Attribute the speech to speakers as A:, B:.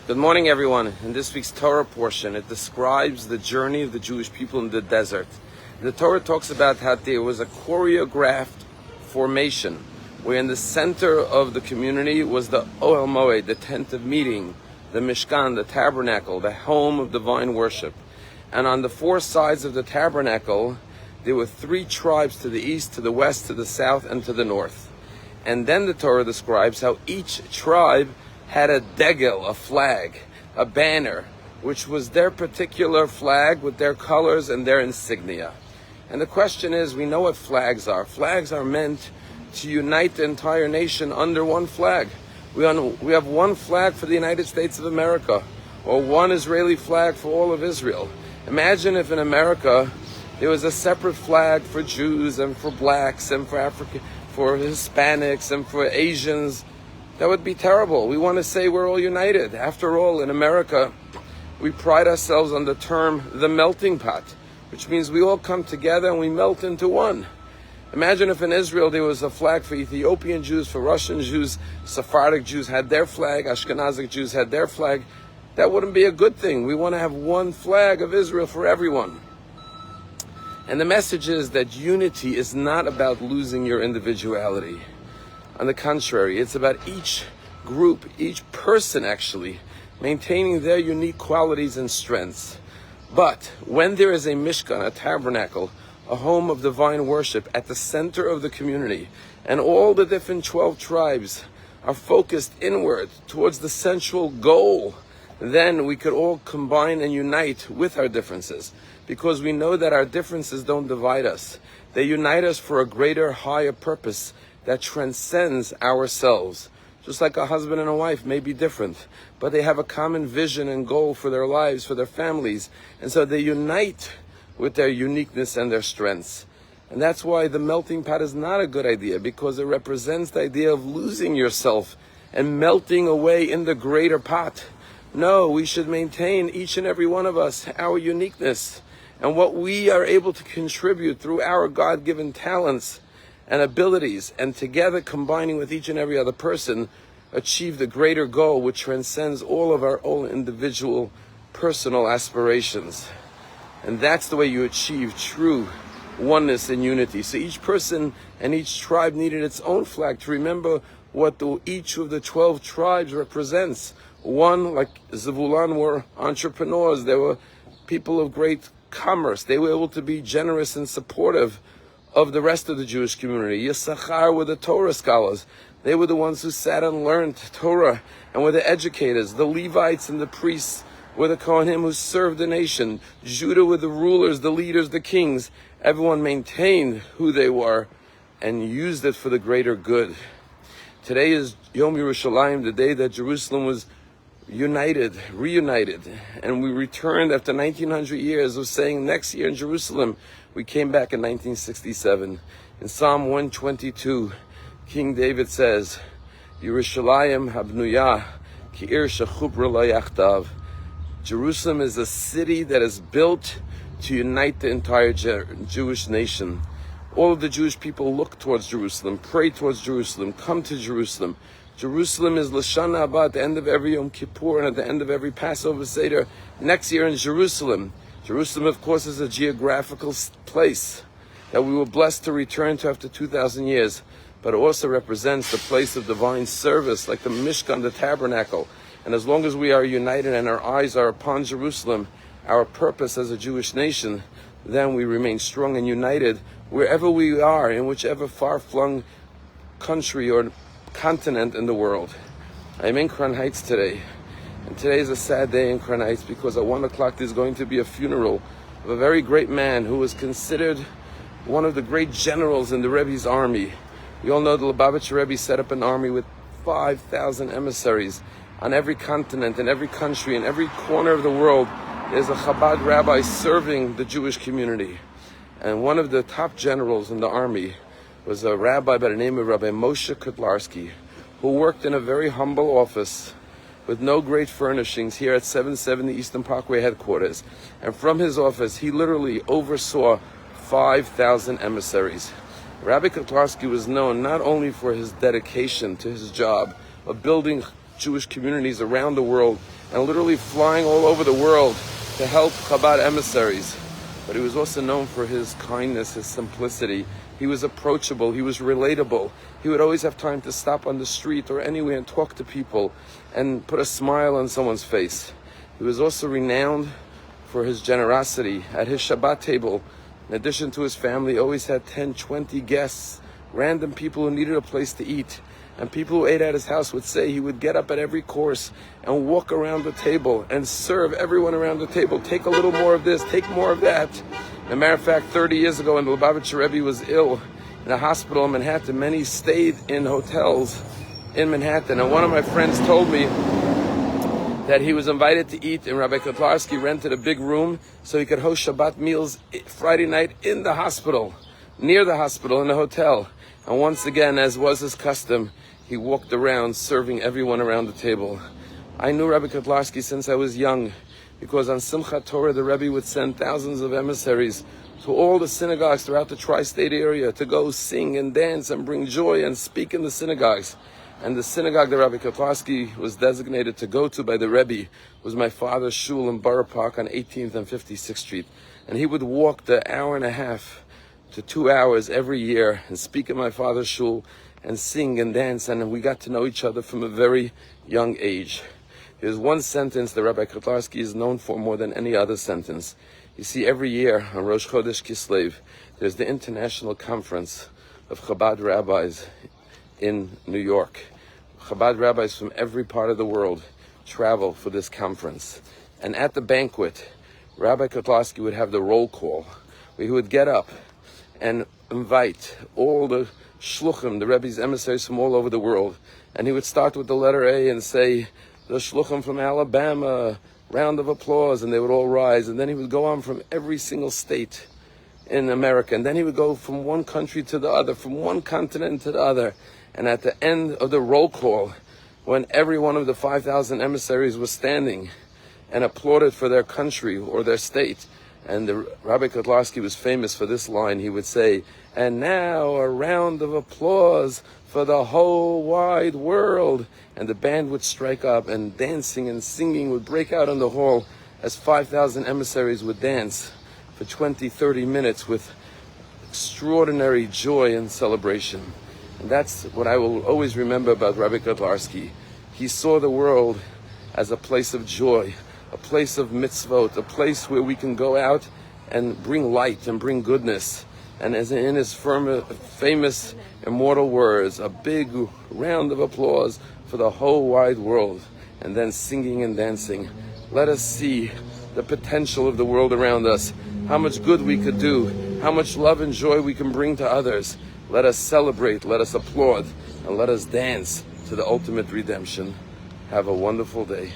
A: Good morning, everyone. In this week's Torah portion, it describes the journey of the Jewish people in the desert. The Torah talks about how there was a choreographed formation, where in the center of the community was the Ohel Moed, the tent of meeting, the Mishkan, the tabernacle, the home of divine worship. And on the four sides of the tabernacle, there were three tribes: to the east, to the west, to the south, and to the north. And then the Torah describes how each tribe had a degel, a flag, a banner, which was their particular flag with their colors and their insignia. And the question is, we know what flags are. Flags are meant to unite the entire nation under one flag. We have one flag for the United States of America, or one Israeli flag for all of Israel. Imagine if in America there was a separate flag for Jews and for blacks and for for Hispanics and for Asians. That would be terrible. We want to say we're all united. After all, in America, we pride ourselves on the term the melting pot, which means we all come together and we melt into one. Imagine if in Israel there was a flag for Ethiopian Jews, for Russian Jews, Sephardic Jews had their flag, Ashkenazic Jews had their flag. That wouldn't be a good thing. We want to have one flag of Israel for everyone. And the message is that unity is not about losing your individuality. On the contrary, it's about each group, each person actually, maintaining their unique qualities and strengths. But when there is a Mishkan, a tabernacle, a home of divine worship at the center of the community, and all the different 12 tribes are focused inward towards the central goal, then we could all combine and unite with our differences, because we know that our differences don't divide us. They unite us for a greater, higher purpose that transcends ourselves. Just like a husband and a wife may be different, but they have a common vision and goal for their lives, for their families, and so they unite with their uniqueness and their strengths. And that's why the melting pot is not a good idea, because it represents the idea of losing yourself and melting away in the greater pot. No, we should maintain, each and every one of us, our uniqueness and what we are able to contribute through our God-given talents and abilities, and together combining with each and every other person, achieve the greater goal which transcends all of our own individual personal aspirations. And that's the way you achieve true oneness and unity. So each person and each tribe needed its own flag to remember what each of the 12 tribes represents. One, like Zevulun, were entrepreneurs. They were people of great commerce. They were able to be generous and supportive of the rest of the Jewish community. Yissachar were the Torah scholars. They were the ones who sat and learned Torah and were the educators. The Levites and the priests were the Kohanim who served the nation. Judah were the rulers, the leaders, the kings. Everyone maintained who they were and used it for the greater good. Today is Yom Yerushalayim, the day that Jerusalem was reunited, and we returned after 1900 years of saying next year in Jerusalem. We came back in 1967. In Psalm 122, King David says, Yerushalayim habnuyah ki ir shechubra lo yachdav. Jerusalem is a city that is built to unite the entire Jewish nation. All of the Jewish people look towards Jerusalem, pray towards Jerusalem, come to Jerusalem. Jerusalem is L'Shana Haba at the end of every Yom Kippur and at the end of every Passover Seder. Next year in Jerusalem. Jerusalem, of course, is a geographical place that we were blessed to return to after 2,000 years, but it also represents the place of divine service, like the Mishkan, the tabernacle. And as long as we are united and our eyes are upon Jerusalem, our purpose as a Jewish nation, then we remain strong and united wherever we are, in whichever far-flung country or continent in the world. I'm in Crown Heights today, and today is a sad day in Crown Heights because at 1 o'clock there's going to be a funeral of a very great man who was considered one of the great generals in the Rebbe's army. We all know the Lubavitcher Rebbe set up an army with 5,000 emissaries on every continent, in every country, in every corner of the world. There's a Chabad rabbi serving the Jewish community. And one of the top generals in the army was a rabbi by the name of Rabbi Moshe, who worked in a very humble office with no great furnishings here at 770 Eastern Parkway headquarters. And from his office, he literally oversaw 5,000 emissaries. Rabbi Kotlarski was known not only for his dedication to his job of building Jewish communities around the world and literally flying all over the world to help Chabad emissaries. But he was also known for his kindness, his simplicity. He was approachable, he was relatable. He would always have time to stop on the street or anywhere and talk to people and put a smile on someone's face. He was also renowned for his generosity. At his Shabbat table, in addition to his family, he always had 10, 20 guests, random people who needed a place to eat. And people who ate at his house would say he would get up at every course and walk around the table and serve everyone around the table. Take a little more of this, take more of that. As a matter of fact, 30 years ago when the Lubavitcher Rebbe was ill in a hospital in Manhattan, many stayed in hotels in Manhattan. And one of my friends told me that he was invited to eat, and Rabbi Kotlarski rented a big room so he could host Shabbat meals Friday night in the hospital, near the hospital, in the hotel. And once again, as was his custom, he walked around serving everyone around the table. I knew Rabbi Kotlarski since I was young, because on Simchat Torah, the Rebbe would send thousands of emissaries to all the synagogues throughout the tri-state area to go sing and dance and bring joy and speak in the synagogues. And the synagogue that Rabbi Kotlarski was designated to go to by the Rebbe was my father's shul in Borough Park on 18th and 56th Street. And he would walk the hour and a half to 2 hours every year and speak at my father's shul and sing and dance, and we got to know each other from a very young age. There's one sentence that Rabbi Kotlarski is known for more than any other sentence. You see, every year on Rosh Chodesh Kislev, there's the International Conference of Chabad Rabbis in New York. Chabad rabbis from every part of the world travel for this conference. And at the banquet, Rabbi Kotlarski would have the roll call, where he would get up and invite all the shluchim, the Rebbe's emissaries from all over the world. And he would start with the letter A and say, the shluchim from Alabama, round of applause, and they would all rise. And then he would go on from every single state in America. And then he would go from one country to the other, from one continent to the other. And at the end of the roll call, when every one of the 5,000 emissaries was standing and applauded for their country or their state, and the Rabbi Kotlarski was famous for this line, he would say, and now a round of applause for the whole wide world. And the band would strike up, and dancing and singing would break out in the hall as 5,000 emissaries would dance for 20, 30 minutes with extraordinary joy and celebration. And that's what I will always remember about Rabbi Kotlarski. He saw the world as a place of joy, a place of mitzvot, a place where we can go out and bring light and bring goodness. And as in his famous immortal words, a big round of applause for the whole wide world, and then singing and dancing. Let us see the potential of the world around us, how much good we could do, how much love and joy we can bring to others. Let us celebrate, let us applaud, and let us dance to the ultimate redemption. Have a wonderful day.